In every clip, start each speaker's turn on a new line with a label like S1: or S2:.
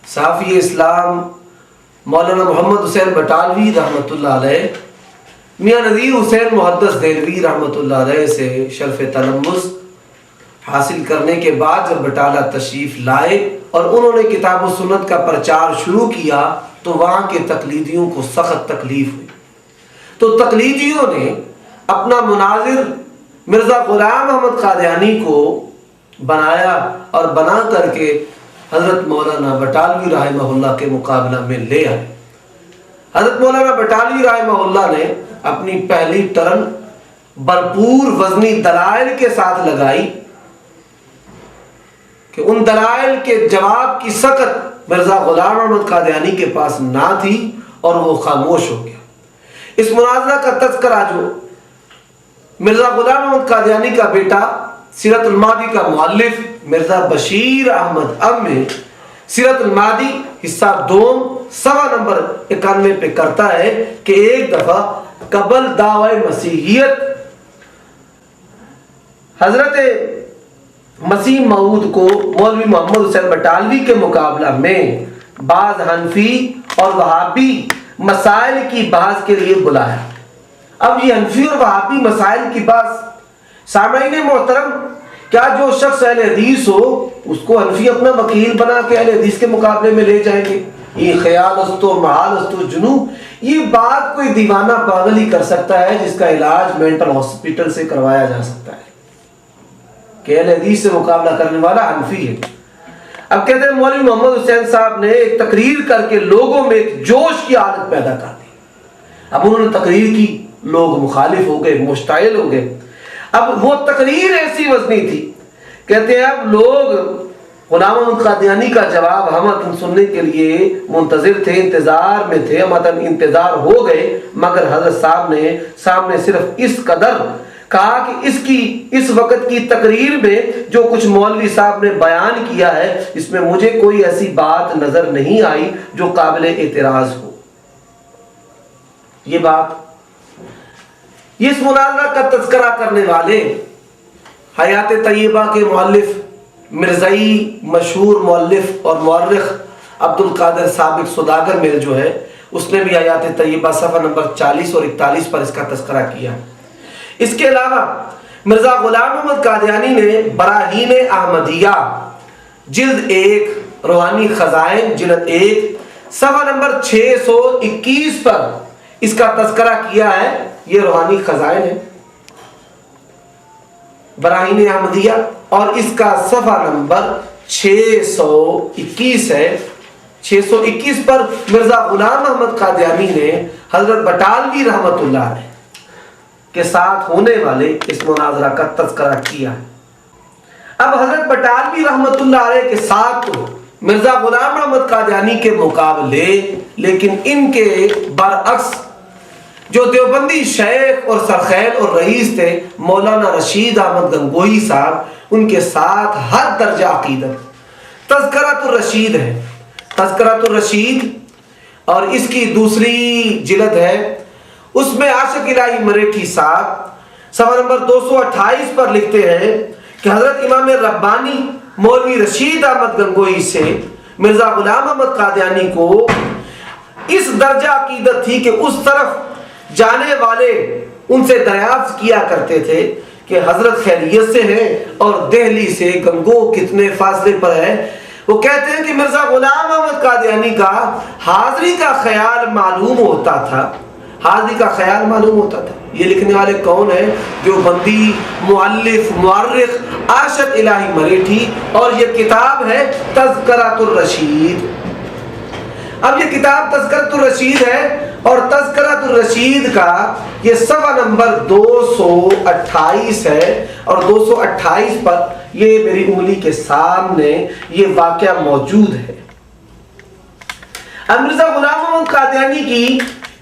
S1: صحافی اسلام مولانا محمد حسین بٹالوی رحمۃ اللہ علیہ میاں نذیر حسین محدث دہلوی رحمۃ اللہ علیہ سے شرف تلمذ حاصل کرنے کے بعد جب بٹالہ تشریف لائے اور انہوں نے کتاب و سنت کا پرچار شروع کیا تو وہاں کے تقلیدیوں کو سخت تکلیف ہوئی. تو تقلیدیوں نے اپنا مناظر مرزا غلام احمد قادیانی کو بنایا اور بنا کر کے حضرت مولانا بٹالوی رحمہ اللہ کے مقابلہ میں لے آئے. حضرت مولانا بٹالوی رحمہ اللہ نے اپنی پہلی ٹرن بھرپور وزنی دلائل کے ساتھ لگائی کہ ان دلائل کے جواب کی سکت مرزا غلام احمد قادیانی کے پاس نہ تھی اور وہ خاموش ہو گیا. اس مناظرہ کا تذکرہ جو مرزا غلام احمد قادیانی کا بیٹا سیرت الماضی کا مؤلف مرزا بشیر احمد اب میں سیرت الماضی حصہ دوم صفحہ نمبر 91 پہ کرتا ہے کہ ایک دفعہ قبل دعوی مسیحیت حضرت مسیح موعود کو مولوی محمد حسین بٹالوی کے مقابلہ میں بعض حنفی اور وہابی مسائل کی بحث کے لیے بلایا. اب یہ حنفی اور وہابی مسائل کی بحث، سامعین محترم، کیا جو شخص اہل حدیث ہو اس کو حنفی اپنا وکیل بنا کے اہل حدیث کے مقابلے میں لے جائیں گے؟ یہ خیال استو محال استو جنوب، یہ بات کوئی دیوانہ پاگل ہی کر سکتا ہے جس کا علاج مینٹل ہاسپٹل سے کروایا جا سکتا ہے کہ اہل حدیث سے مقابلہ کرنے والا حنفی ہے. اب کہتے ہیں مولوی محمد حسین صاحب نے ایک تقریر کر کے لوگوں میں ایک جوش کی حالت پیدا کر دی. اب انہوں نے تقریر کی، لوگ مخالف ہو گئے، مشتعل ہو گئے. اب وہ تقریر ایسی وزنی تھی، کہتے ہیں اب لوگ غلام احمد قادیانی کا جواب ہم سننے کے لیے منتظر تھے، انتظار میں تھے، ہم انتظار ہو گئے، مگر حضرت صاحب نے سامنے صرف اس قدر کہا کہ اس وقت کی تقریر میں جو کچھ مولوی صاحب نے بیان کیا ہے اس میں مجھے کوئی ایسی بات نظر نہیں آئی جو قابل اعتراض ہو. یہ بات، یہ اس مناظرہ کا تذکرہ کرنے والے حیات طیبہ کے مؤلف مرزائی مشہور مؤلف اور مورخ عبد القادر سابق سوداگر میل جو ہے اس نے بھی حیات طیبہ صفحہ نمبر 40 اور 41 پر اس کا تذکرہ کیا. اس کے علاوہ مرزا غلام احمد قادیانی نے براہین احمدیہ جلد 1 روحانی خزائن جلد 1 صفحہ نمبر 621 پر اس کا تذکرہ کیا ہے. یہ روحانی خزائن ہے براہین احمدیہ اور اس کا صفحہ نمبر 621 ہے. 621 پر مرزا غلام احمد قادیانی نے حضرت بٹالوی رحمۃ اللہ علیہ کے ساتھ ہونے والے اس مناظرہ کا تذکرہ کیا ہے. اب حضرت بٹالوی رحمۃ اللہ علیہ کے ساتھ تو مرزا غلام احمد قادیانی کے مقابلے، لیکن ان کے برعکس جو دیوبندی شیخ اور سرخیل اور رئیس تھے مولانا رشید احمد گنگوہی صاحب، ان کے ساتھ ہر درجہ عقیدت تذکرۃ الرشید ہے. تذکرۃ الرشید اور اس کی دوسری جلد ہے، اس میں عاشق الہی مریٹھی صاحب صفحہ نمبر 228 پر لکھتے ہیں کہ حضرت امام ربانی مولوی رشید احمد گنگوہی سے مرزا غلام احمد قادیانی کو اس درجہ عقیدت تھی کہ اس طرف جانے والے ان سے دریافت کیا کرتے تھے کہ حضرت خیریت سے ہیں اور دہلی سے گنگو کتنے فاصلے پر ہے. وہ کہتے ہیں کہ مرزا غلام احمد قادیانی کا حاضری کا خیال معلوم ہوتا تھا. حاضری کا خیال معلوم ہوتا تھا. یہ لکھنے والے کون ہیں؟ دیوبندی مؤلف مورخ عاشق الہی مریٹھی، اور یہ کتاب ہے تذکرۃ الرشید. اب یہ کتاب تذکرۃ الرشید ہے اور تذکرۃ الرشید کا یہ صفحہ نمبر 228 ہے اور 228 پر یہ میری انگلی کے سامنے یہ واقعہ موجود ہے. اب مرزا غلام احمد قادیانی کی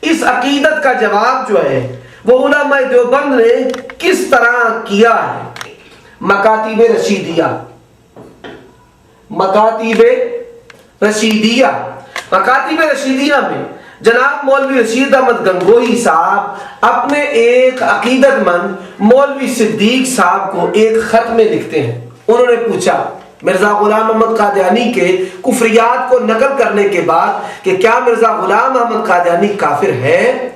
S1: اس عقیدت کا جواب جو ہے وہ علماء دیوبند نے کس طرح کیا ہے. مکاتیب رشیدیہ، مکاتیب رشیدیہ میں جناب مولوی رشید احمد گنگوہی صاحب اپنے ایک عقیدت مند مولوی صدیق صاحب کو ایک خط میں لکھتے ہیں. انہوں نے پوچھا مرزا غلام محمد قادیانی کے کفریات کو نقل کرنے کے بعد کہ کیا مرزا غلام محمد قادیانی کافر ہے،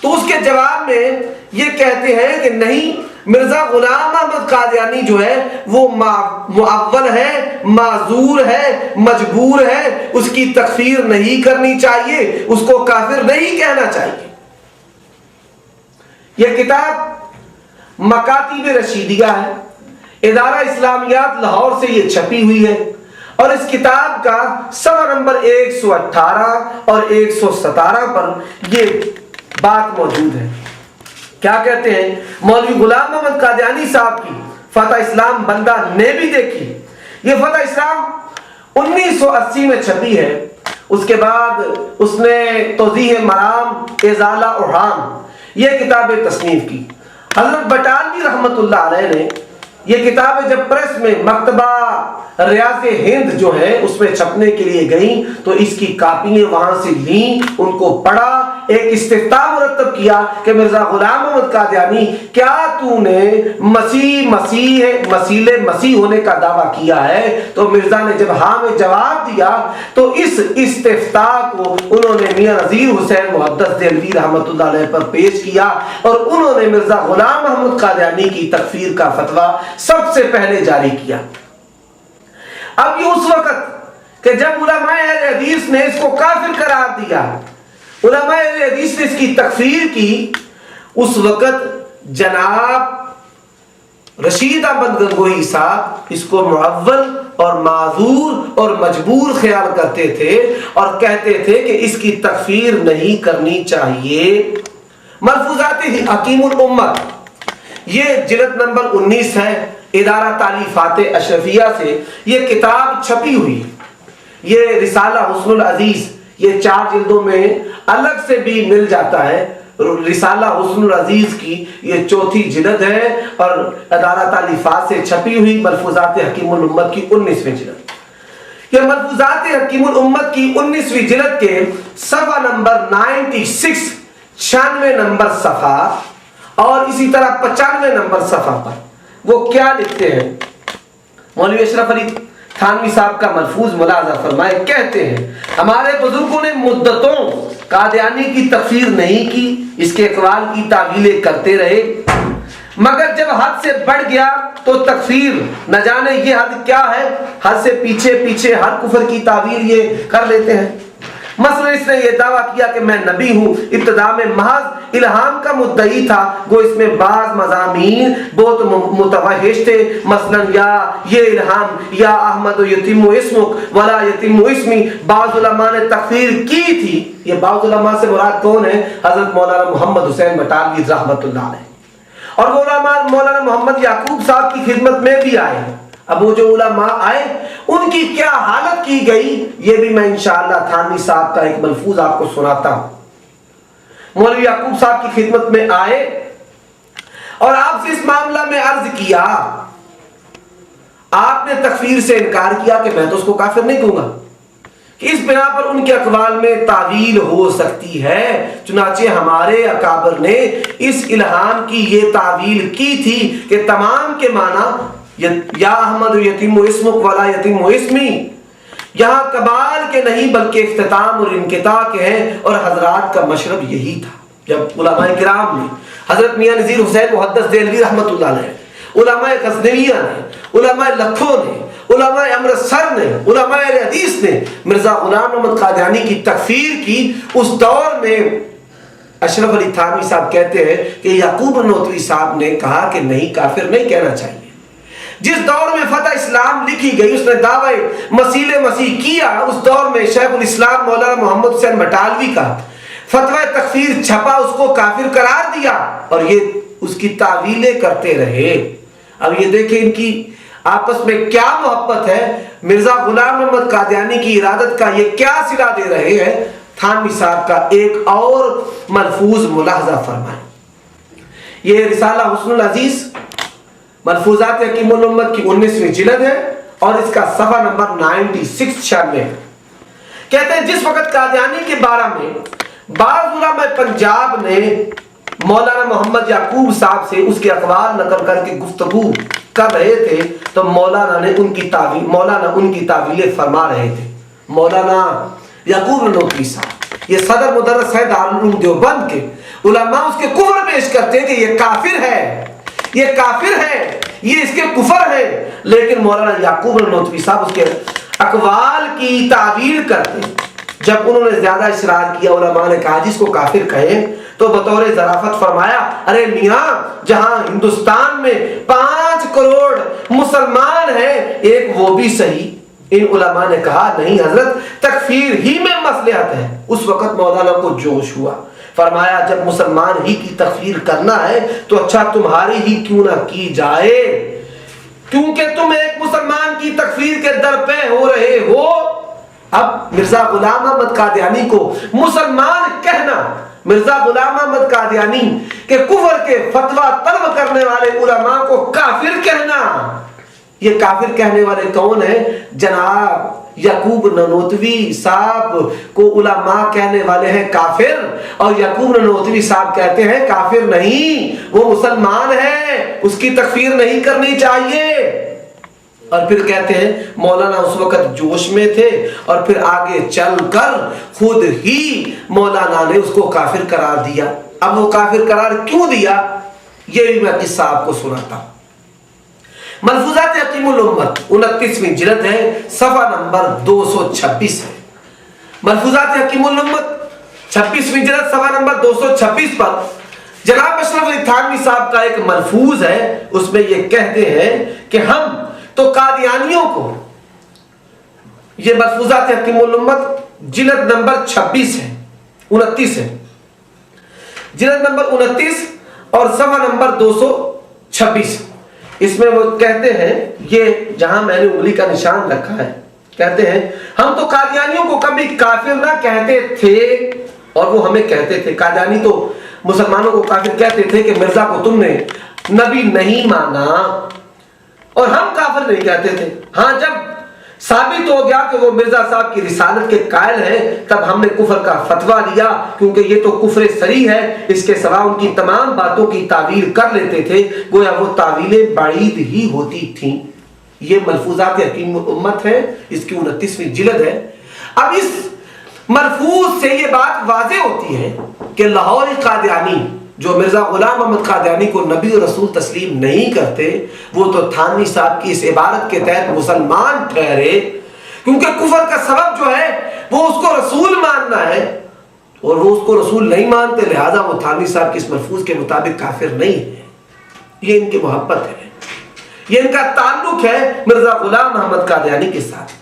S1: تو اس کے جواب میں یہ کہتے ہیں کہ نہیں، مرزا غلام محمد قادیانی جو ہے وہ معول ہے، معذور ہے، مجبور ہے، اس کی تکفیر نہیں کرنی چاہیے، اس کو کافر نہیں کہنا چاہیے۔ یہ کتاب مکاتب رشیدیہ ہے، ادارہ اسلامیات لاہور سے یہ چھپی ہوئی ہے، اور اس کتاب کا صفحہ نمبر 118 اور 117 پر یہ بات موجود ہے۔ کیا کہتے ہیں؟ مولوی غلام محمد قادیانی صاحب کی فتح اسلام بندہ نے بھی دیکھی، یہ فتح اسلام 1980 میں چھپی ہے۔ اس کے بعد اس نے توضیح مرام، ازالہ اوہام یہ کتابیں تصنیف کی۔ حضرت بٹالوی رحمت اللہ علیہ نے یہ کتابیں جب پریس میں مکتبہ ریاض ہند جو ہے اس میں چھپنے کے لیے گئیں تو اس کی کاپیاں وہاں سے لیں، ان کو پڑھا، ایک استفتاء مرتب کیا کہ مرزا غلام محمد قادیانی کیا تو نے مسیح ہونے کا دعویٰ کیا ہے؟ تو مرزا نے جب ہاں میں جواب دیا تو اس استفتاء کو انہوں نے میاں نذیر حسین محدث دہلوی رحمت اللہ علیہ پر پیش کیا، اور انہوں نے مرزا غلام محمد قادیانی کی تکفیر کا فتویٰ سب سے پہلے جاری کیا۔ اب یہ اس وقت کہ جب علماء اہل حدیث نے اس کو کافر قرار دیا، علماء اہل حدیث نے اس کی تکفیر کی، اس وقت جناب رشید احمد گنگوہی صاحب اس کو معول اور معذور اور مجبور خیال کرتے تھے اور کہتے تھے کہ اس کی تکفیر نہیں کرنی چاہیے۔ ملفوظات حکیم الامت یہ جلد نمبر 19 ہے، ادارہ تالیفات اشرفیہ سے یہ کتاب چھپی ہوئی ہے۔ یہ رسالہ حسن العزیز یہ 4 جلدوں میں الگ سے بھی مل جاتا ہے۔ رسالہ حسن العزیز کی یہ 4تھی جلد ہے اور ادارہ تالیفات سے چھپی ہوئی ملفوظات حکیم الامت کی 19ویں جلد۔ یہ ملفوظات حکیم الامت کی 19ویں جلد کے صفحہ نمبر 96 96 نمبر صفحہ اور اسی طرح 95 نمبر صفحہ پر وہ کیا لکھتے ہیں؟ مولوی اشرف علی تھانوی صاحب کا ملفوظ ملاحظہ فرمائے، کہتے ہیں ہمارے بزرگوں نے مدتوں قادیانی کی تکفیر نہیں کی، اس کے اقوال کی تعویلیں کرتے رہے، مگر جب حد سے بڑھ گیا تو تکفیر نہ جانے یہ حد کیا ہے، حد سے پیچھے ہر کفر کی تعویل یہ کر لیتے ہیں۔ مثلا اس نے یہ دعویٰ کیا کہ میں نبی ہوں، ابتدا میں محض الہام کا مدعی تھا، گو اس میں بعض مضامین بہت متوحش تھے، مثلا یا یہ الہام یا احمد یتیم اسمک ولا یتیم اسمی، بعض علماء نے تکفیر کی تھی۔ یہ بعض علماء سے مراد کون ہے؟ حضرت مولانا محمد حسین بٹالوی رحمت اللہ علیہ، اور وہ علماء مولانا محمد یعقوب صاحب کی خدمت میں بھی آئے ہیں۔ اب وہ جو علماء آئے ان کی کیا حالت کی گئی یہ بھی میں انشاءاللہ تھانوی صاحب کا ایک ملفوظ آپ کو سناتا ہوں۔ مولوی یعقوب صاحب کی خدمت میں آئے اور آپ سے اس معاملہ میں عرض کیا، آپ نے تکفیر سے انکار کیا کہ میں تو اس کو کافر نہیں کہوں گا، کہ اس بنا پر ان کے اقوال میں تعویل ہو سکتی ہے، چنانچہ ہمارے اکابر نے اس الہام کی یہ تعویل کی تھی کہ تمام کے معنی یا احمد یتیم اسمک ولا یتیم اسمی یہاں کمال کے نہیں بلکہ اختتام اور انقطاع کے ہیں، اور حضرات کا مشرب یہی تھا۔ جب علماء کرام نے، حضرت میاں نذیر حسین محدث دہلوی رحمت اللہ علیہ، علماء غزنویہ نے، علماء لکھوں نے، علماء امرتسر نے، علماء اہل حدیث نے مرزا غلام محمد قادیانی کی تکفیر کی، اس دور میں اشرف علی تھانوی صاحب کہتے ہیں کہ یعقوب نوتوی صاحب نے کہا کہ نہیں، کافر نہیں کہنا چاہیے۔ جس دور میں فتح اسلام لکھی گئی، اس نے دعوی مسیح کیا، اس دور میں شیخ الاسلام مولانا محمد حسین بٹالوی کا فتوی تکفیر چھپا، اس کو کافر قرار دیا اور یہ اس کی تعویلیں کرتے رہے۔ اب یہ دیکھیں ان کی آپس میں کیا محبت ہے، مرزا غلام محمد قادیانی کی ارادت کا یہ کیا صلہ دے رہے ہیں۔ تھانوی صاحب کا ایک اور ملفوظ ملاحظہ فرمائیں، یہ رسالہ حسن العزیز ملفوظات حکیم الامت کی 19ویں جلد ہے اور اس کا صفحہ نمبر 96 ہے۔ کہتے ہیں جس وقت قادیانی کے بارے میں بعض علماء پنجاب نے مولانا محمد یعقوب صاحب سے اس کے اقوال نقل کر کے گفتگو کر رہے تھے تو مولانا ان کی تعویلیں فرما رہے تھے. مولانا یعقوب نانوتوی صاحب یہ صدر مدرس ہے دارالعلوم دیوبند کے. علماء اس کے کفر پیش کرتے ہیں کہ یہ کافر ہے، یہ کافر ہے، یہ اس کے کفر ہے، لیکن مولانا یعقوب نانوتوی صاحب اس کے اقوال کی تعویل کرتے ہیں. جب انہوں نے زیادہ اصرار کیا، علماء نے کہا جس کو کافر کہیں تو بطور ظرافت فرمایا ارے میاں جہاں ہندوستان میں 5 کروڑ مسلمان ہیں ایک وہ بھی صحیح. ان علماء نے کہا نہیں حضرت تکفیر ہی میں مصلحت ہے. اس وقت مولانا کو جوش ہوا، فرمایا جب مسلمان ہی کی تکفیر کرنا ہے تو اچھا تمہاری ہی کیوں نہ کی جائے، کیونکہ تم ایک مسلمان کی تکفیر کے در پہ ہو رہے ہو. اب مرزا غلام احمد قادیانی کو مسلمان کہنا، مرزا غلام احمد قادیانی کے کفر کے فتویٰ طلب کرنے والے علماء کو کافر کہنا، یہ کافر کہنے والے کون ہیں؟ جناب یعقوب نانوتوی صاحب کو علماء کہنے والے ہیں کافر، اور یعقوب نانوتوی صاحب کہتے ہیں کافر نہیں، وہ مسلمان ہے، اس کی تکفیر نہیں کرنی چاہیے. اور پھر کہتے ہیں مولانا اس وقت جوش میں تھے اور پھر آگے چل کر خود ہی مولانا نے اس کو کافر قرار دیا. اب وہ کافر قرار کیوں دیا یہ بھی میں قصہ آپ کو سناتا ہوں. ملفوظات حکیم الامت 29ویں جلد ہے، صفحہ نمبر 226 ہے. ملفوظات حکیم الامت 26ویں جلد صفحہ نمبر 226 پر جناب اشرف علی تھانوی صاحب کا ایک ملفوظ ہے. اس میں یہ کہتے ہیں کہ ہم تو قادیانیوں کو، یہ ملفوظات حکیم الامت جلد نمبر 29 ہے، جلد نمبر 29 اور صفحہ نمبر 226. اس میں وہ کہتے ہیں، یہ جہاں میں نے انگلی کا نشان رکھا ہے، کہتے ہیں ہم تو قادیانیوں کو کبھی کافر نہ کہتے تھے، اور وہ ہمیں کہتے تھے. قادیانی تو مسلمانوں کو کافر کہتے تھے کہ مرزا کو تم نے نبی نہیں مانا، اور ہم کافر نہیں کہتے تھے. ہاں جب ثابت ہو گیا کہ وہ مرزا صاحب کی رسالت کے قائل ہیں تب ہم نے کفر کا فتویٰ لیا، کیونکہ یہ تو کفر صریح ہے. اس کے سوا ان کی تمام باتوں کی تعویل کر لیتے تھے، گویا وہ تعویلیں بعید ہی ہوتی تھیں. یہ ملفوظات حکیم امت ہے، اس کی 29ویں جلد ہے. اب اس ملفوظ سے یہ بات واضح ہوتی ہے کہ لاہوری قادیانی جو مرزا غلام احمد قادیانی کو نبی و رسول تسلیم نہیں کرتے، وہ تو تھانوی صاحب کی اس عبارت کے تحت مسلمان ٹھہرے، کیونکہ کفر کا سبب جو ہے وہ اس کو رسول ماننا ہے، اور وہ اس کو رسول نہیں مانتے، لہذا وہ تھانوی صاحب کے اس ملفوظ کے مطابق کافر نہیں ہے. یہ ان کی محبت ہے، یہ ان کا تعلق ہے مرزا غلام احمد قادیانی کے ساتھ.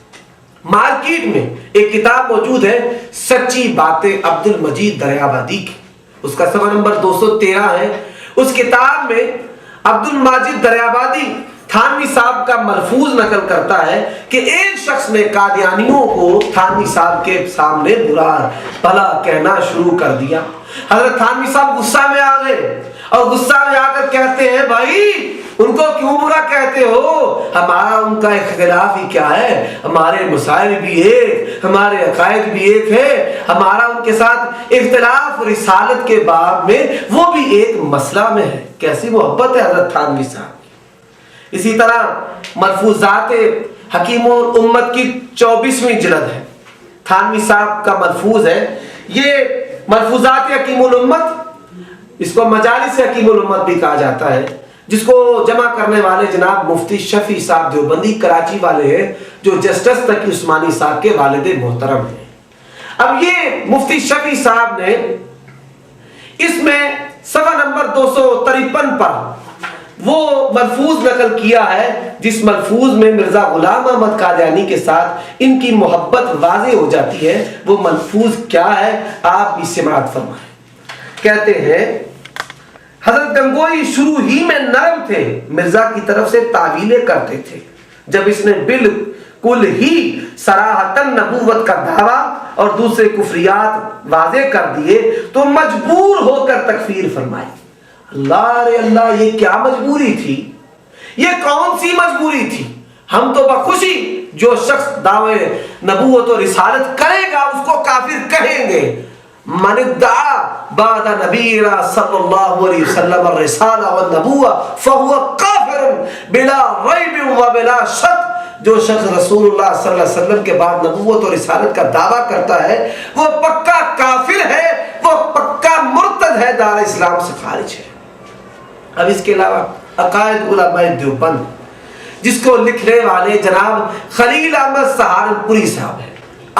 S1: مارکیٹ میں ایک کتاب موجود ہے سچی باتیں عبد المجید دریابادی کی، اس کا صفحہ نمبر 213 ہے. اس کتاب میں عبد المجید دریابادی تھانوی صاحب کا ملفوظ نقل کرتا ہے کہ ایک شخص نے قادیانیوں کو تھانوی صاحب کے سامنے برا بھلا کہنا شروع کر دیا. حضرت تھانوی صاحب غصہ میں آ گئے اور غصہ میں آ کر کہتے ہیں بھائی ان کو کیوں برا کہتے ہو، ہمارا ان کا اختلاف ہی کیا ہے، ہمارے مسائل بھی ایک، ہمارے عقائد بھی ایک ہے، ہمارا ان کے ساتھ اختلاف رسالت کے باب میں وہ بھی ایک مسئلہ میں ہے. کیسی محبت ہے حضرت تھانوی صاحب. اسی طرح ملفوظات حکیم الامت کی 24ویں جلد ہے، تھانوی صاحب کا ملفوظ ہے. یہ ملفوظات حکیم الامت، اس کو مجالس حکیم الامت بھی کہا جاتا ہے، جس کو جمع کرنے والے جناب مفتی شفیع صاحب دیوبندی کراچی والے ہیں، جو جسٹس تقی عثمانی صاحب کے والد محترم ہیں. اب یہ مفتی شفیع صاحب نے اس میں صفحہ نمبر 253 پر وہ ملفوظ نقل کیا ہے جس ملفوظ میں مرزا غلام احمد قادیانی کے ساتھ ان کی محبت واضح ہو جاتی ہے. وہ ملفوظ کیا ہے آپ بھی سماعت فرمائیں. کہتے ہیں حضرت گنگوئی شروع ہی میں نرم تھے، مرزا کی طرف سے تعویلیں کرتے تھے. جب اس نے بالکل ہی صراحتاً نبوت کا دعویٰ اور دوسرے کفریات واضح کر دیے تو مجبور ہو کر تکفیر فرمائی. اللہ رے اللہ، یہ کیا مجبوری تھی، یہ کون سی مجبوری تھی؟ ہم تو بخوشی جو شخص دعوے نبوت و رسالت کرے گا اس کو کافر کہیں گے، من ادعا بعد نبینا صلی اللہ علیہ وسلم الرسالہ والنبوہ فہو کافر بلا ریب و بلا شک. جو شخص رسول اللہ صلی اللہ علیہ وسلم کے بعد نبوت اور رسالت کا دعویٰ کرتا ہے وہ پکا کافر ہے، وہ پکا مرتد ہے، دار اسلام سے خارج ہے. اب اس کے علاوہ عقائد علماء دیوبند جس کو لکھنے والے جناب خلیل احمد سہارنپوری صاحب ہیں.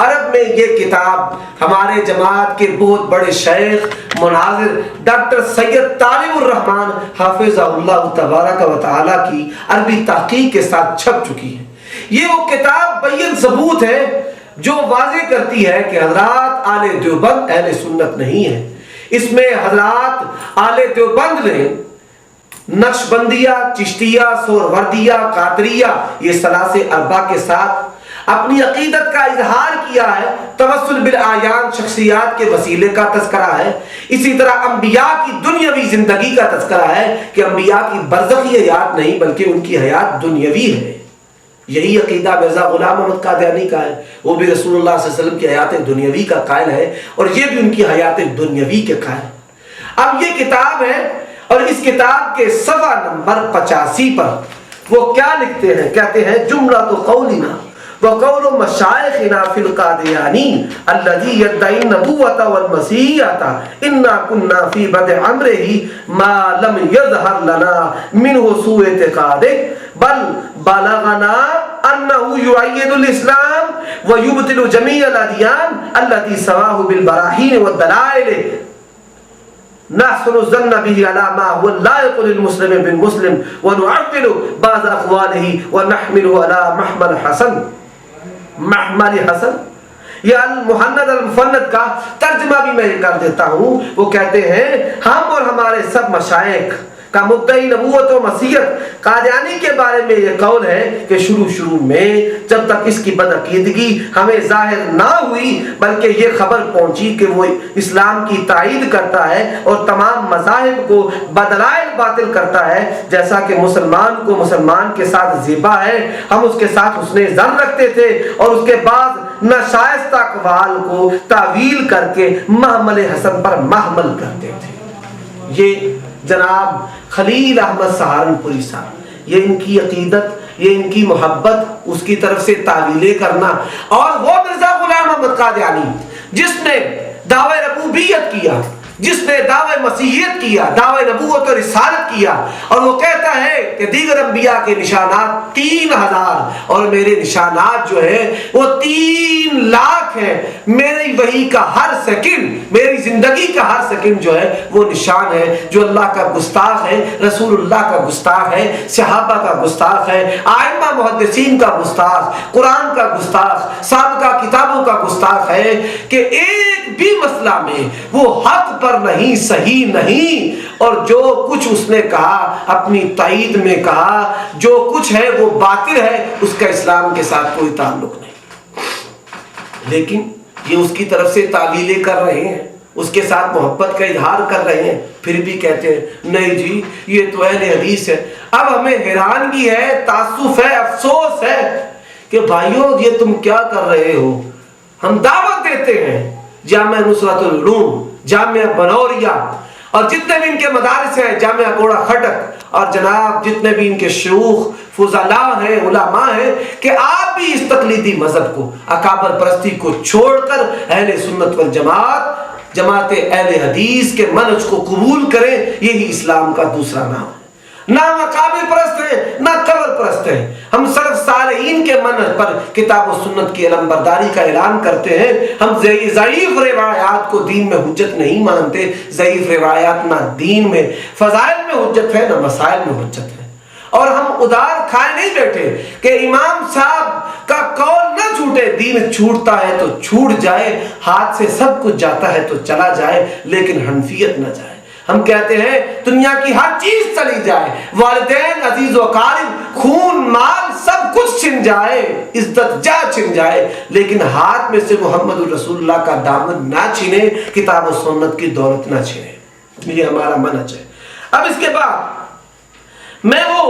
S1: عرب میں یہ کتاب ہمارے جماعت کے بہت بڑے شیخ مناظر ڈاکٹر سید طالب الرحمن حافظہ اللہ تبارک و تعالی کی عربی تحقیق کے ساتھ چھپ چکی ہے. یہ وہ کتاب بین ثبوت ہے جو واضح کرتی ہے کہ حضرات آل دیوبند اہل سنت نہیں ہے. اس میں حضرات آل دیوبند نے نقشبندیہ، چشتیہ، سہروردیہ، قادریہ یہ ثلاثے اربعہ کے ساتھ اپنی عقیدت کا اظہار کیا ہے. توسل بالاعیان شخصیات کے وسیلے کا تذکرہ ہے. اسی طرح انبیاء کی دنیاوی زندگی کا تذکرہ ہے کہ انبیاء کی برزخی حیات نہیں بلکہ ان کی حیات دنیاوی ہے. یہی عقیدہ مرزا غلام احمد قادیانی کا ہے. وہ بھی رسول اللہ صلی اللہ علیہ وسلم کی حیات دنیاوی کا قائل ہے اور یہ بھی ان کی حیات دنیاوی کے قائل ہے. اب یہ کتاب ہے اور اس کتاب کے صفحہ نمبر 85 پر وہ کیا لکھتے ہیں؟ کہتے ہیں جملہ تو قولنا وقول مشائخنا فی القادیانی الذی یدعی النبوۃ والمسیحیۃ انا کنا فی بدء امرہ ما لم یظہر لنا منہ سوء اعتقاد بل بلغنا انه یؤید الاسلام ویبطل جمیع الادیان التي سواہ بالبراہین والدلائل نحسن الظن به على ما هو اللائق للمسلم بالمسلم ونعدل بعض اقواله ونحمله على محمل حسن. یہ المحند المفند کا ترجمہ بھی میں کر دیتا ہوں. وہ کہتے ہیں ہم اور ہمارے سب مشائخ کا مدعی نبوت و مسیحیت قادیانی کے بارے میں یہ قول ہے کہ شروع میں جب تک اس کی بدعقیدگی ہمیں ظاہر نہ ہوئی بلکہ یہ خبر پہنچی کہ وہ اسلام کی تائید کرتا ہے اور تمام مذاہب کو بدلائل باطل کرتا ہے جیسا کہ مسلمان کو مسلمان کے ساتھ زیبا ہے ہم اس کے ساتھ حسن ظن رکھتے تھے اور اس کے بعد ناشائستہ اقوال کو تعویل کر کے محمل حسن پر محمل کرتے تھے. یہ جناب خلیل احمد سہارنپوری صاحب، یہ ان کی عقیدت، یہ ان کی محبت، اس کی طرف سے تعویلیں کرنا. اور وہ مرزا غلام احمد قادیانی جس نے دعوی ربوبیت کیا، جس نے دعوی مسیحیت کیا، دعوی نبوت اور رسالت کیا اور وہ کہتا ہے کہ دیگر انبیاء کے نشانات 3000 اور میرے نشانات جو ہیں وہ 3 لاکھ ہیں. میری وحی کا ہر سیکنڈ، میری زندگی کا ہر سیکنڈ جو ہے وہ نشان ہے. جو اللہ کا گستاخ ہے، رسول اللہ کا گستاخ ہے، صحابہ کا گستاخ ہے، ائمہ محدثین کا گستاخ، قرآن کا گستاخ، سابقہ کتابوں کا گستاخ ہے کہ ایک بھی مسئلہ میں وہ حق پر نہیں، صحیح نہیں. اور جو کچھ اس نے کہا اپنی تائید میں کہا، جو کچھ ہے وہ باطل ہے، اس کا اسلام کے ساتھ کوئی تعلق نہیں. لیکن یہ اس کی طرف سے تعویلیں کر رہے ہیں، اس کے ساتھ محبت کا اظہار کر رہے ہیں، پھر بھی کہتے ہیں نہیں جی یہ تو اہل حدیث ہے. اب ہمیں حیرانگی ہے، تاسف ہے، افسوس ہے کہ بھائیوں یہ تم کیا کر رہے ہو. ہم دعوت دیتے ہیں جامعہ نصرت العلوم، جامعہ بنوریہ اور جتنے بھی ان کے مدارس ہیں، جامعہ کوڑا خٹک اور جناب جتنے بھی ان کے شیوخ فضلاء ہیں، علماء ہیں، کہ آپ بھی اس تقلیدی مذہب کو، اکابر پرستی کو چھوڑ کر اہل سنت والجماعت، جماعت اہل حدیث کے منہج کو قبول کریں. یہی اسلام کا دوسرا نام ہے. نہ ہم اکابر پرست ہیں نہ قبر پرست ہیں. ہم سلف صالحین کے منہج پر کتاب و سنت کی علمبرداری کا اعلان کرتے ہیں. ہم ضعیف روایات کو دین میں حجت نہیں مانتے. ضعیف روایات نہ دین میں فضائل میں حجت ہے نہ مسائل میں حجت ہے. اور ہم ادار کھائے نہیں بیٹھے کہ امام صاحب کا قول نہ چھوٹے. دین چھوٹتا ہے تو چھوٹ جائے، ہاتھ سے سب کچھ جاتا ہے تو چلا جائے، لیکن حنفیت نہ جائے. ہم کہتے ہیں دنیا کی ہر چیز چلی جائے، والدین، عزیز و اقارب، خون، مال سب کچھ چھن جائے، عزت جا چھن جائے، لیکن ہاتھ میں سے محمد الرسول اللہ کا دامن نہ چھنے، کتاب و سنت کی دولت نہ چھنے. یہ ہمارا منہج ہے. اب اس کے بعد میں وہ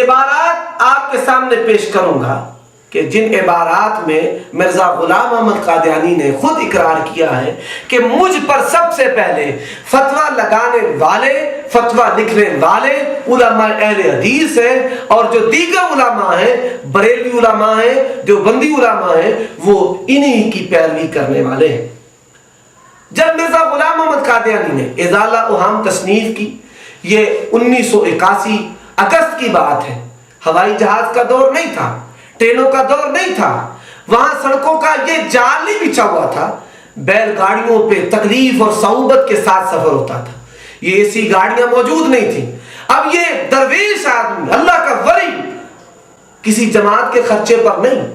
S1: عبارات آپ کے سامنے پیش کروں گا کہ جن عبارات میں مرزا غلام احمد قادیانی نے خود اقرار کیا ہے کہ مجھ پر سب سے پہلے فتویٰ لگانے والے، فتویٰ لکھنے والے علماء اہل حدیث ہیں، اور جو دیگر علماء ہیں، بریلوی علماء ہیں، دیوبندی علماء ہیں، وہ انہی کی پیروی کرنے والے ہیں۔ جب مرزا غلام احمد قادیانی نے ازالہ اوہام تصنیف کی، یہ 1981 اگست کی بات ہے، ہوائی جہاز کا دور نہیں تھا، ٹرینوں کا دور نہیں تھا، وہاں سڑکوں کا یہ جال نہیں بچھا ہوا تھا، بیل گاڑیوں پہ تکلیف اور صعوبت کے ساتھ سفر ہوتا تھا، یہ ایسی گاڑیاں موجود نہیں تھیں۔ اب یہ درویش آدمی، اللہ کا ولی، کسی جماعت کے خرچے پر نہیں،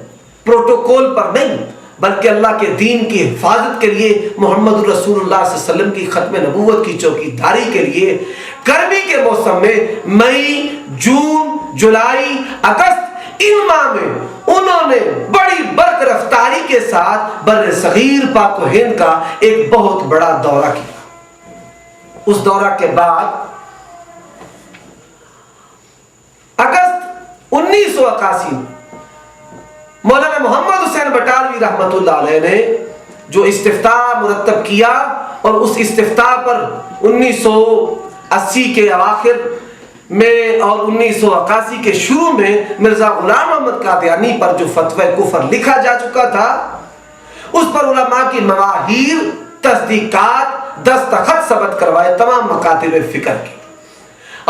S1: پروٹوکول پر نہیں، بلکہ اللہ کے دین کی حفاظت کے لیے، محمد رسول اللہ صلی اللہ علیہ وسلم کی ختم نبوت کی چوکی داری کے لیے گرمی کے موسم میں مئی، جون، جولائی، اگست، ان ماہ میں انہوں نے بڑی برق رفتاری کے ساتھ بر صغیر پاک و ہند کا ایک بہت بڑا دورہ کیا۔ اس دورہ کے بعد اگست 1981 میں مولانا محمد حسین بٹالوی رحمت اللہ علیہ نے جو استفتاء مرتب کیا، اور اس استفتاء پر 1980 کے اواخر میں اور 1981 کے شروع میں مرزا غلام احمد قادیانی پر جو فتوی کفر لکھا جا چکا تھا، اس پر علماء کی مواہیر، تصدیقات، دستخط ثبت کروائے تمام مکاتب فکر کی،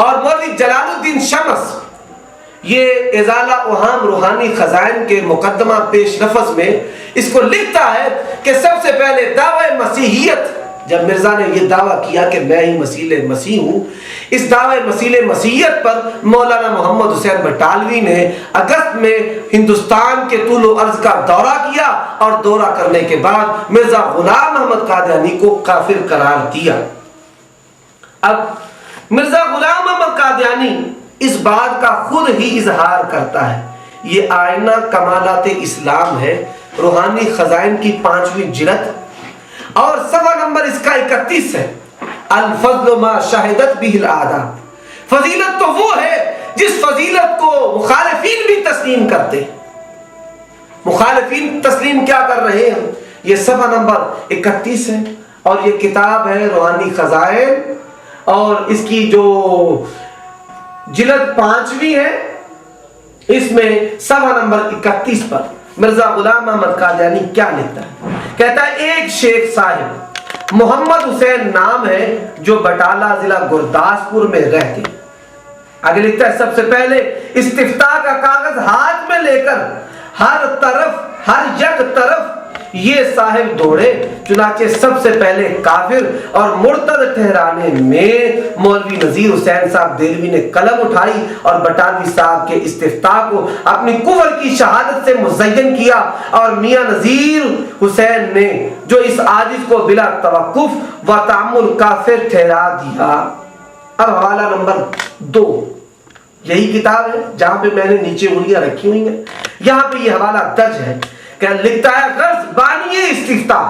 S1: اور مولوی جلال الدین شمس یہ ازالہ اوہام روحانی خزائن کے مقدمہ پیش لفظ میں اس کو لکھتا ہے کہ سب سے پہلے دعوی مسیحیت، جب مرزا نے یہ دعویٰ کیا کہ میں ہی مسیح مسیح ہوں، اس دعوی مسیح مسیحیت پر مولانا محمد حسین بٹالوی نے اگست میں ہندوستان کے طول و عرض کا دورہ کیا، اور دورہ کرنے کے بعد مرزا غلام احمد قادیانی کو کافر قرار دیا۔ اب مرزا غلام احمد قادیانی اس بات کا خود ہی اظہار کرتا ہے، یہ آئینہ کمالات اسلام ہے، روحانی خزائن کی 5ویں جلد، اور صفحہ نمبر اس کا 31 ہے، الفضل ما شہدت به العادات۔ فضیلت تو وہ ہے جس فضیلت کو مخالفین بھی تسلیم کرتے ہیں۔ مخالفین تسلیم کیا کر رہے ہیں؟ یہ صفحہ نمبر 31 ہے، اور یہ کتاب ہے روحانی خزائن، اور اس کی جو جلد 5ویں ہے، اس میں صفحہ نمبر 31 پر مرزا غلام احمد قادیانی کیا لکھتا ہے؟ کہتا ہے ایک شیخ صاحب محمد حسین نام ہے جو بٹالہ ضلع گرداسپور میں رہتے۔ آگے لکھتا ہے سب سے پہلے استفتاء کا کاغذ ہاتھ میں لے کر ہر طرف، ہر یک طرف یہ صاحب دوڑے، چنانچہ سب سے پہلے کافر اور مرتد ٹھہرانے میں مولوی نذیر حسین صاحب دہلوی نے قلم اٹھائی اور بٹالوی صاحب کے استفتاء کو اپنی کفر کی شہادت سے مزین کیا، اور میاں نذیر حسین نے جو اس عاجز کو بلا توقف و تعمل کافر ٹھہرا دیا۔ اب حوالہ نمبر 2، یہی کتاب ہے جہاں پہ میں نے نیچے انگلیاں رکھی ہوئی ہیں، یہاں پہ یہ حوالہ درج ہے کہ لکھتا ہے غرض بانی استفتاء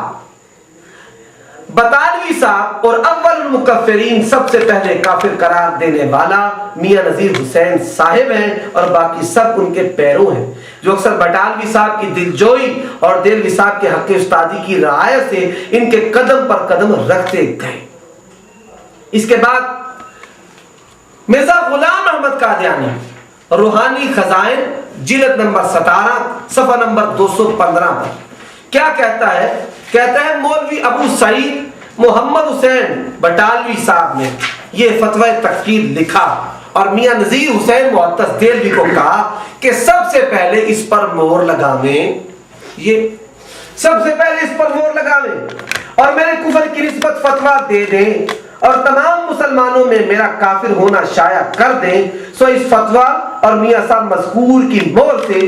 S1: بطالوی صاحب اور اول المکفرین سب سے پہلے کافر قرار دینے والا میاں نذیر حسین صاحب ہیں، اور باقی سب ان کے پیروں ہیں، جو اکثر بٹالوی صاحب کی دلجوئی اور دہلوی صاحب کے حق استادی کی رعایت سے ان کے قدم پر قدم رکھتے گئے۔ اس کے بعد مرزا غلام احمد قادیانی روحانی خزائن جلد نمبر 17 صفحہ نمبر 215 پر کیا کہتا ہے؟ کہتا ہے مولوی ابو سعید محمد حسین بٹالوی صاحب نے یہ فتوی تکفیر لکھا، اور میاں نذیر حسین معتز دہلوی کو کہا کہ سب سے پہلے اس پر مہر لگاویں، یہ سب سے پہلے اس پر مہر لگاویں، اور میرے کفر کی نسبت فتویٰ دے دیں، اور تمام مسلمانوں میں میرا کافر ہونا شائع کر دیں۔ سو اس فتویٰ اور میاں صاحب مذکور کی مہر سے،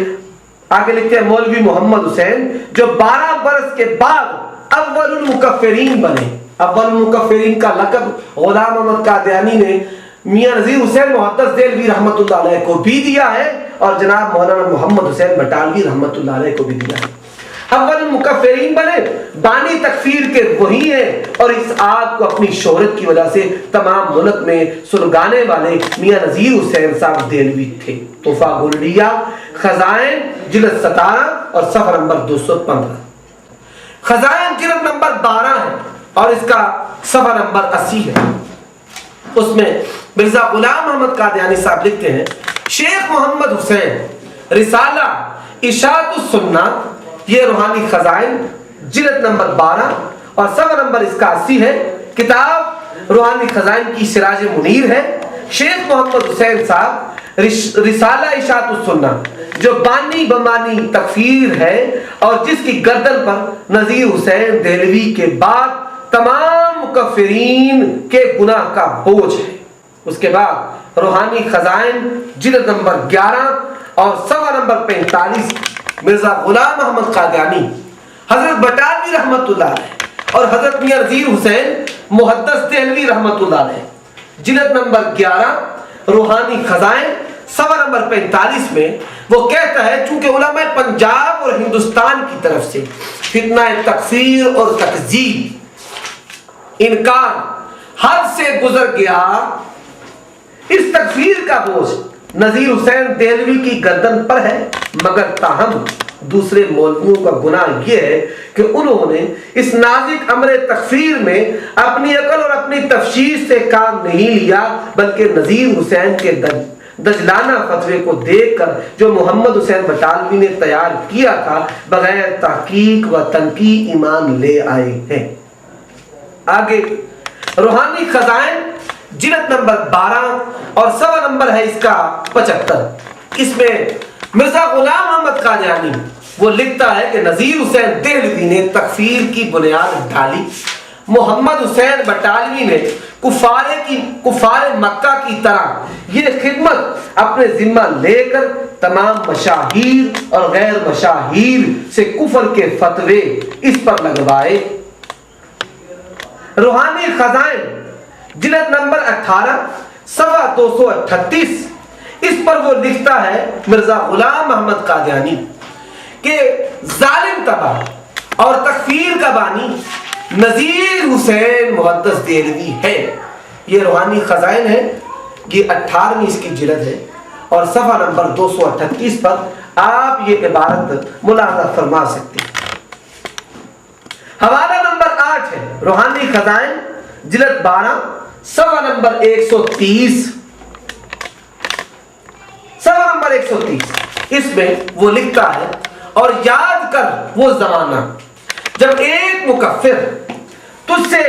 S1: آگے لکھتے ہیں مولوی محمد حسین جو 12 برس کے بعد اول المکفرین بنے۔ اول المکفرین کا لقب غلام احمد قادیانی نے میاں نذیر حسین معتز دہلوی رحمت اللہ علیہ کو بھی دیا ہے، اور جناب مولانا محمد حسین بٹالوی رحمت اللہ علیہ کو بھی دیا ہے۔ اول مکفرین بنے، بانی تکفیر کے وہی ہیں، اور اس آگ کو اپنی شہرت کی وجہ سے تمام ملک میں سلگانے والے میاں نذیر حسین صاحب دہلوی تھے۔ تحفہ گلڈیہ خزائن جلد 17 اور صفحہ نمبر 215۔ خزائن جلد نمبر 12 ہے اور اس کا صفحہ نمبر 80 ہے۔ اس میں مرزا غلام محمد قادیانی صاحب لکھتے ہیں، شیخ محمد حسین رسالہ اشاعت السنہ، یہ روحانی خزائن جلد نمبر 12 اور صفحہ نمبر اس کا 80 ہے۔ کتاب روحانی خزائن کی سراج منیر ہے۔ شیخ محمد حسین صاحب رسالہ اشاعت السنہ جو بانی بمانی تکفیر ہے اور جس کی گردن پر نذیر حسین دہلوی کے بعد تمام مکفرین کے گناہ کا بوجھ ہے۔ اس کے بعد روحانی خزائن جلد نمبر 11 اور صفحہ نمبر 45 مرزا غلام محمد قادیانی، حضرت بٹالوی رحمت اللہ علیہ اور حضرت میاں نذیر حسین محدث دہلوی رحمت اللہ علیہ، جلد نمبر 11 روحانی خزائن صفحہ نمبر 45 میں وہ کہتا ہے، چونکہ علماء پنجاب اور ہندوستان کی طرف سے فتنہ تکفیر اور تکذیب، انکار حد سے گزر گیا، اس تکفیر کا بوجھ نذیر حسین دہلوی کی گردن پر ہے، مگر تاہم دوسرے مولویوں کا گناہ یہ ہے کہ انہوں نے اس نازک امر تکفیر میں اپنی عقل اور اپنی تفشیش سے کام نہیں لیا، بلکہ نذیر حسین کے دجلانہ فتوے کو دیکھ کر جو محمد حسین بٹالوی نے تیار کیا تھا بغیر تحقیق و تنقیح ایمان لے آئے ہیں۔ آگے روحانی خزائن جلد نمبر 12 اور صفحہ نمبر ہے اس کا 75۔ اس میں مرزا غلام محمد قادیانی وہ لکھتا ہے کہ نذیر حسین دہلوی نے تکفیر کی بنیاد ڈالی، محمد حسین بٹالوی نے کفار مکہ کی طرح یہ خدمت اپنے ذمہ لے کر تمام مشاہیر اور غیر مشاہیر سے کفر کے فتوے اس پر لگوائے۔ روحانی خزائن جلد نمبر 18 صفحہ 238، اس پر وہ لکھتا ہے مرزا غلام محمد قادیانی کہ ظالم تباہ اور تکفیر کا بانی نذیر حسین محدث دہلوی ہے۔ یہ روحانی خزائن ہے، یہ 18ویں اس کی جلد ہے اور صفحہ نمبر 238 پر آپ یہ عبارت ملاحظہ فرما سکتے ہیں۔ حوالہ نمبر 8 ہے روحانی خزائن جلد 12 صفحہ نمبر 130، صفحہ نمبر 130۔ اس میں وہ لکھتا ہے، اور یاد کر وہ زمانہ جب ایک مکفر تجھ سے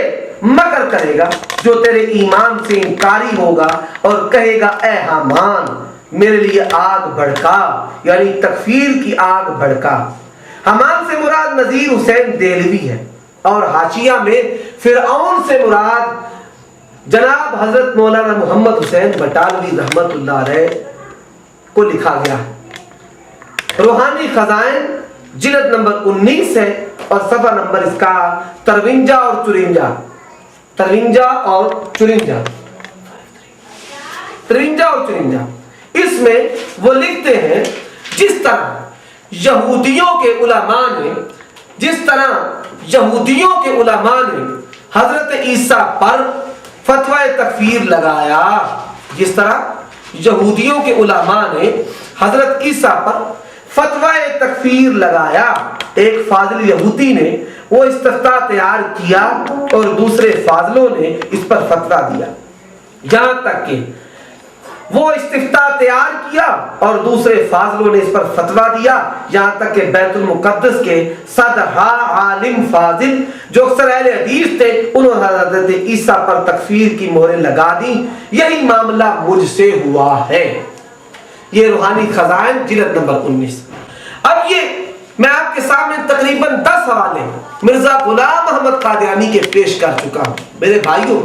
S1: مکر کرے گا جو تیرے ایمان سے انکاری ہوگا اور کہے گا اے حامان میرے لیے آگ بھڑکا، یعنی تکفیر کی آگ بھڑکا۔ حامان سے مراد نذیر حسین دہلوی ہے اور حاشیہ میں فرعون سے مراد جناب حضرت مولانا محمد حسین بٹالوی رحمت اللہ علیہ کو لکھا گیا ہے۔ روحانی خزائن جلد نمبر 19 ہے اور صفحہ نمبر اس کا 53 اور 54، 53 اور 54۔ اس میں وہ لکھتے ہیں، جس طرح یہودیوں کے علماء نے حضرت عیسیٰ پر فتوی تکفیر لگایا، جس طرح یہودیوں کے علماء نے حضرت عیسیٰ پر فتوی تکفیر لگایا، ایک فاضل یہودی نے وہ استفتاء تیار کیا اور دوسرے فاضلوں نے اس پر فتویٰ دیا، یہاں تک کہ وہ استفتاء تیار کیا اور دوسرے فاضلوں نے اس پر فتویٰ دیا، یہاں تک کہ بیت المقدس کے صدر عالم فاضل جو اکثر اہل حدیث تھے انہوں نے حضرت عیسیٰ پر تکفیر کی مہریں لگا دی۔ یہی معاملہ مجھ سے ہوا ہے۔ یہ روحانی خزائن جلد نمبر 19۔ اب یہ میں آپ کے سامنے تقریباً 10 حوالے مرزا غلام محمد قادیانی کے پیش کر چکا ہوں۔ میرے بھائیوں،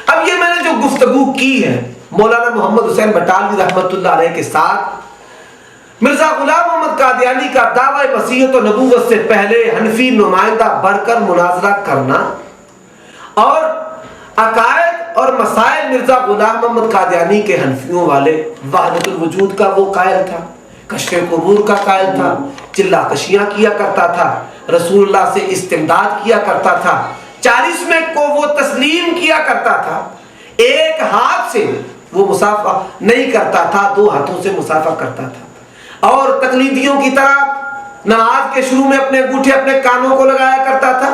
S1: اب یہ میں نے جو گفتگو کی ہے مولانا محمد حسین بٹالوی رحمت اللہ علیہ کے ساتھ، مرزا غلام محمد قادیانی کا دعوی مسیحیت و نبوت سے پہلے حنفی نمائندہ بڑھ کر مناظرہ کرنا اور عقائد اور مسائل مرزا غلام محمد قادیانی کے حنفیوں والے، وحدت الوجود کا وہ قائل تھا، کشف قبور کا قائل تھا، چلہ کشیاں کیا کرتا تھا، رسول اللہ سے استمداد کیا کرتا تھا، 40ویں کو وہ تسلیم کیا کرتا تھا، ایک ہاتھ سے وہ مصافحہ نہیں کرتا تھا، 2 ہاتھوں سے مصافحہ کرتا تھا، اور تقلیدیوں کی طرح نماز کے شروع میں اپنے انگوٹھے اپنے کانوں کو لگایا کرتا تھا،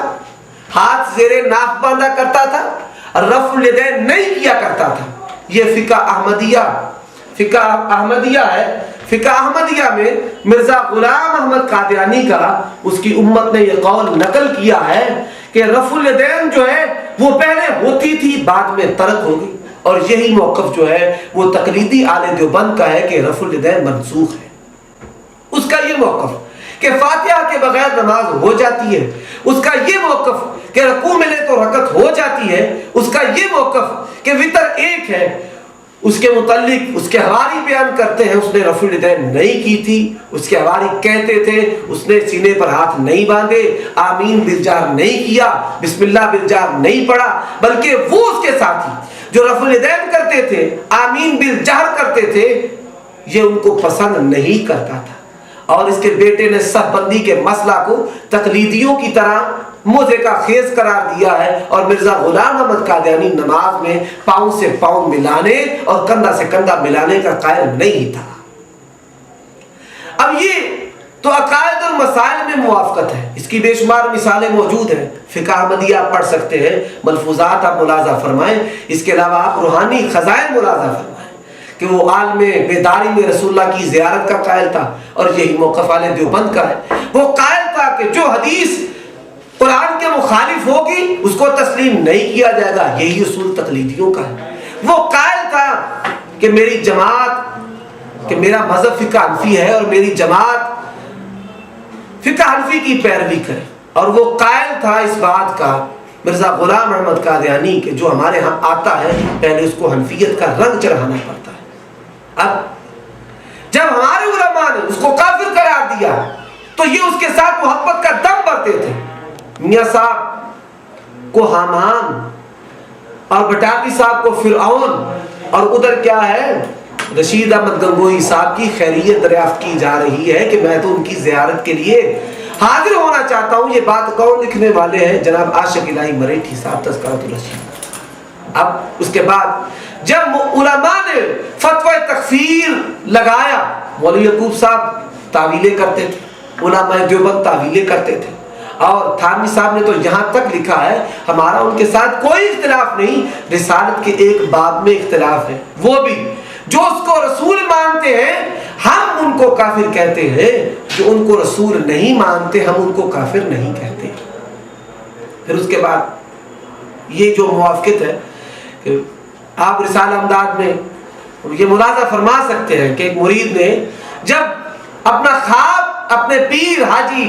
S1: ہاتھ زیر ناف باندھا کرتا تھا، رفع الیدین نہیں کیا کرتا تھا۔ یہ فقہ احمدیہ ہے۔ فقہ احمدیہ میں مرزا غلام احمد قادیانی کا اس کی امت نے یہ قول نقل کیا ہے کہ رفع الیدین جو ہے وہ پہلے ہوتی تھی، بعد میں ترک ہو گئی، اور یہی موقف جو ہے وہ تقلیدی اہل دیوبند کا ہے کہ رفع الیدین منسوخ ہے۔ اس کا یہ موقف کہ فاتحہ کے بغیر نماز ہو جاتی ہے، اس کا یہ موقف کہ رکوع ملے تو رکعت ہو جاتی ہے، اس کا یہ موقف کہ وتر ایک ہے، اس کے متعلق اس کے حواری بیان کرتے ہیں اس نے رفع الیدین نہیں کی تھی۔ اس کے حواری کہتے تھے اس نے سینے پر ہاتھ نہیں باندھے، آمین بالجہر نہیں کیا، بسم اللہ بالجہر نہیں پڑھا، بلکہ وہ اس کے ساتھی جو رفع الیدین کرتے تھے، آمین بالجہر کرتے تھے، یہ ان کو پسند نہیں کرتا تھا، اور اس کے بیٹے نے صف بندی کے مسئلہ کو تقلیدیوں کی طرح موزے کا خیز قرار دیا ہے، اور مرزا غلام احمد قادیانی نماز میں پاؤں سے پاؤں ملانے اور کندھا سے کندھا ملانے کا قائل نہیں تھا۔ اب یہ تو عقائد اور مسائل میں موافقت ہے، اس کی بے شمار مثالیں موجود ہیں، فقہ احمدیہ آپ پڑھ سکتے ہیں، ملفوظات آپ ملاحظہ فرمائیں، اس کے علاوہ آپ روحانی خزائن ملاحظہ فرمائیں کہ وہ عالم بیداری میں رسول اللہ کی زیارت کا قائل تھا، اور یہی موقف اہل دیوبند کا ہے۔ وہ قائل تھا کہ جو حدیث قرآن کے مخالف ہوگی اس کو تسلیم نہیں کیا جائے گا، یہی اصول تقلیدیوں کا ہے۔ وہ قائل تھا کہ میری جماعت، کہ میرا مذہب فقہ حنفی ہے اور میری جماعت فقہ حنفی کی پیروی کرے، اور وہ قائل تھا اس بات کا مرزا غلام احمد قادیانی کہ جو ہمارے ہاں آتا ہے پہلے اس کو حنفیت کا رنگ چڑھانا پڑتا ہے۔ اب جب ہمارے علماء نے اس کو کافر قرار دیا تو یہ اس کے ساتھ محبت کا دم بھرتے تھے۔ میاں صاحب کو حامان اور بٹالوی صاحب کو فرعون، اور ادھر کیا ہے رشید احمد گنگوہی صاحب کی خیریت دریافت کی جا رہی ہے کہ میں تو ان کی زیارت کے لیے حاضر ہونا چاہتا ہوں۔ یہ بات کون لکھنے والے ہیں؟ جناب عاشق الہی مریٹھی صاحب، تذکرۃ الرشید۔ اب اس کے بعد جب علماء نے فتوی تکفیر لگایا، مولوی یعقوب صاحب تعویلیں کرتے تھے، علماء دیوبند تعویلیں کرتے تھے، اور تھانوی صاحب نے تو یہاں تک لکھا ہے ہمارا ان کے ساتھ کوئی اختلاف نہیں، رسالت کے ایک باب میں اختلاف ہے، وہ بھی جو اس کو رسول مانتے ہیں ہم ان کو کافر کہتے ہیں، جو ان کو رسول نہیں مانتے ہم ان کو کافر نہیں کہتے۔ پھر اس کے بعد یہ جو موافقت ہے کہ آپ رسالہ امداد میں یہ ملاحظہ فرما سکتے ہیں کہ ایک مرید نے جب اپنا خواب اپنے پیر حاجی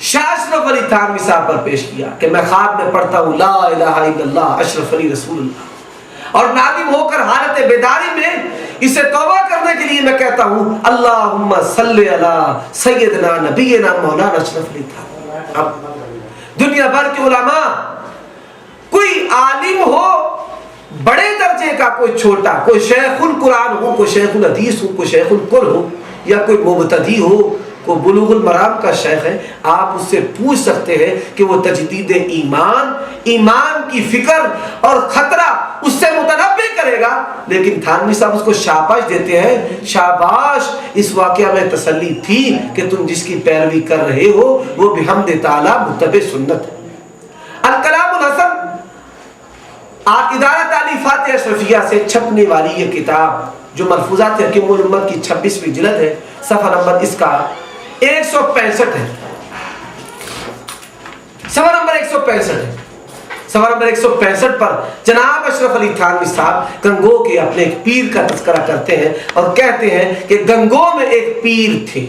S1: شاہ اشرف علی تھانوی صاحب پر پیش کیا کہ میں خواب میں پڑھتا ہوں لا الہ الا اللہ اشرف علی رسول اللہ، اور نادم ہو کر حالت بیداری میں اسے توبہ کرنے کے لیے میں کہتا ہوں اللہم صلی علی سیدنا نبینا مولانا اشرف علی تھانوی۔ اب دنیا بھر کے علماء، کوئی عالم ہو بڑے درجے کا، کوئی چھوٹا، کوئی شیخ القرآن ہو، کوئی شیخ الحدیث ہو، کوئی شیخ القر ہو، یا کوئی مبتدی ہو، کوئی بلوغ المرام کا شیخ ہے، آپ اس سے پوچھ سکتے ہیں کہ وہ تجدید ایمان کی فکر اور خطرہ اس سے متنبع کرے گا، لیکن تھانوی صاحب اس کو شاباش دیتے ہیں، شاباش، اس واقعہ میں تسلی تھی کہ تم جس کی پیروی کر رہے ہو وہ بحمد تعالی متبع سنت ہے۔ الکلام الحسن ادارہ تالیفات اشرفیہ سے چھپنے والی یہ کتاب جو ملفوظات حکیم الامت کی 26ویں جلد ہے، صفحہ نمبر اس کا 165 ہے، صفحہ نمبر 165 ہے۔ صفحہ نمبر 165 پر جناب اشرف علی تھانوی صاحب گنگو کے اپنے ایک پیر کا تذکرہ کرتے ہیں اور کہتے ہیں کہ گنگو میں ایک پیر تھے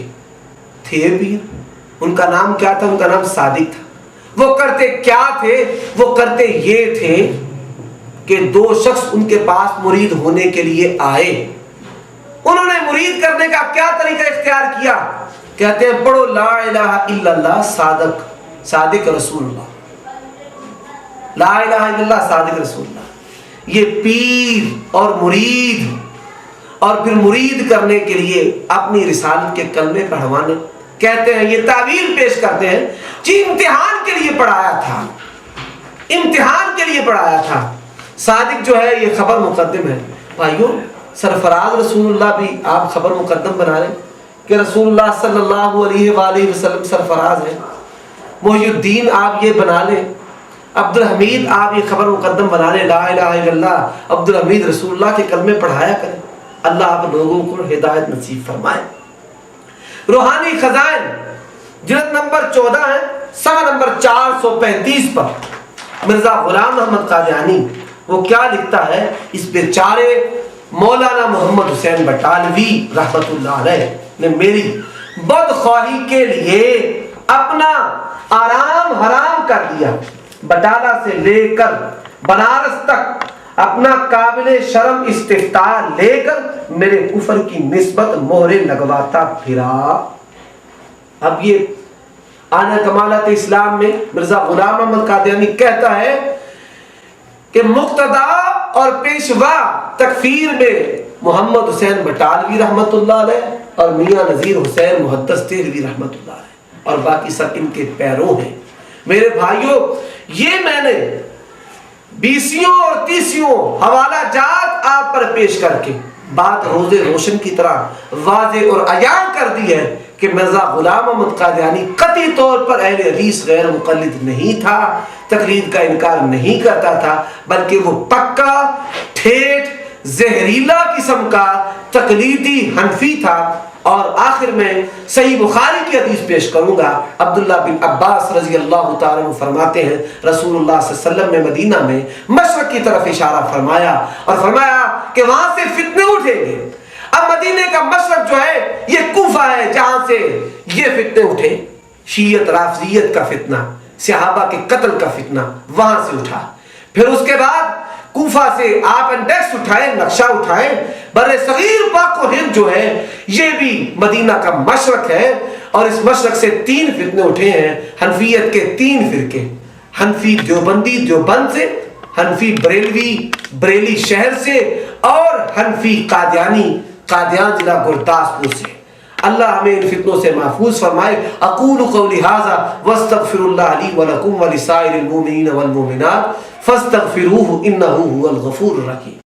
S1: پیر، ان کا نام کیا تھا؟ ان کا نام صادق تھا۔ وہ کرتے کیا تھے؟ وہ کرتے یہ تھے کہ 2 شخص ان کے پاس مرید ہونے کے لیے آئے، انہوں نے مرید کرنے کا کیا طریقہ اختیار کیا؟ کہتے ہیں پڑھو لا الہ الا اللہ صادق رسول اللہ، لا الہ الا اللہ صادق رسول اللہ۔ یہ پیر اور مرید، اور پھر مرید کرنے کے لیے اپنی رسالت کے کلمے پڑھوانے، کہتے ہیں، یہ تعویل پیش کرتے ہیں جی امتحان کے لیے پڑھایا تھا، امتحان کے لیے پڑھایا تھا۔ صادق جو ہے یہ خبر مقدم ہے۔ بھائیوں، سرفراز رسول اللہ بھی آپ خبر مقدم بنا رہے ہیں کہ رسول اللہ صلی اللہ علیہ وآلہ وسلم سرفراز ہے۔ محی الدین آپ یہ بنا لیں، عبد الحمید آپ یہ خبر مقدم بنا لیں، لا الہ الا اللہ عبد الحمید رسول اللہ کے کلمے پڑھایا کریں۔ اللہ آپ لوگوں کو ہدایت نصیب فرمائے۔ روحانی خزائن جلد نمبر 14 ہے، صفحہ نمبر 435 پر مرزا غلام محمد قادیانی وہ کیا لکھتا ہے؟ اس بیچارے مولانا محمد حسین بٹالوی رحمت اللہ علیہ نے میری بدخواہی کے لیے اپنا آرام حرام کر دیا، بٹالہ سے لے کر بنارس تک اپنا قابل شرم استفتاء لے کر میرے کفر کی نسبت مہرے لگواتا پھرا۔ اب یہ آنا کمالات اسلام میں مرزا غلام محمد قادیانی کہتا ہے کہ مقتدا اور پیشوا تکفیر میں محمد حسین بٹالوی رحمت اللہ علیہ اور میاں نذیر حسین محدث دہلوی رحمت اللہ علیہ اور باقی سب ان کے پیروں ہیں۔ میرے بھائیوں، یہ میں نے 20 اور 30 حوالہ جات آپ پر پیش کر کے بات روزے روشن کی طرح واضح اور عیان کر دی ہے کہ مرزا غلام محمد قادیانی قطعی طور پر اہل حدیث غیر مقلد نہیں تھا، تقلید کا انکار نہیں کرتا تھا، بلکہ وہ پکا ٹھیٹ زہریلا قسم کا تقلیدی حنفی تھا۔ اور آخر میں صحیح بخاری کی حدیث پیش کروں گا۔ عبداللہ بن عباس رضی اللہ تعالیٰ عنہ فرماتے ہیں رسول اللہ صلی اللہ علیہ وسلم نے مدینہ میں مشرق کی طرف اشارہ فرمایا اور فرمایا کہ وہاں سے فتنے اٹھیں گے۔ اب مدینے کا مشرق جو ہے یہ کوفہ ہے جہاں سے یہ فتنے اٹھے، شیعت رافضیت کا فتنہ، صحابہ کے قتل کا فتنہ وہاں سے اٹھا۔ پھر اس کے بعد کوفہ سے آپ انڈیکس اٹھائیں، نقشہ اٹھائیں، بر صغیر پاک و ہند جو ہے یہ بھی مدینہ کا مشرق ہے، اور اس مشرق سے 3 فتنے اٹھے ہیں، حنفیت کے 3 فرقے، حنفی دیوبندی دیوبند سے، حنفی بریلوی بریلی شہر سے، اور حنفی قادیانی قادیان ضلع گرداسپور سے۔ اللہ ہمیں ان فتنوں سے محفوظ فرمائے۔ اقول قولی ھذا واستغفر اللہ لی ولکم ولسائر المؤمنین والمؤمنات فاستغفروہ انہ ھو الغفور الرحیم۔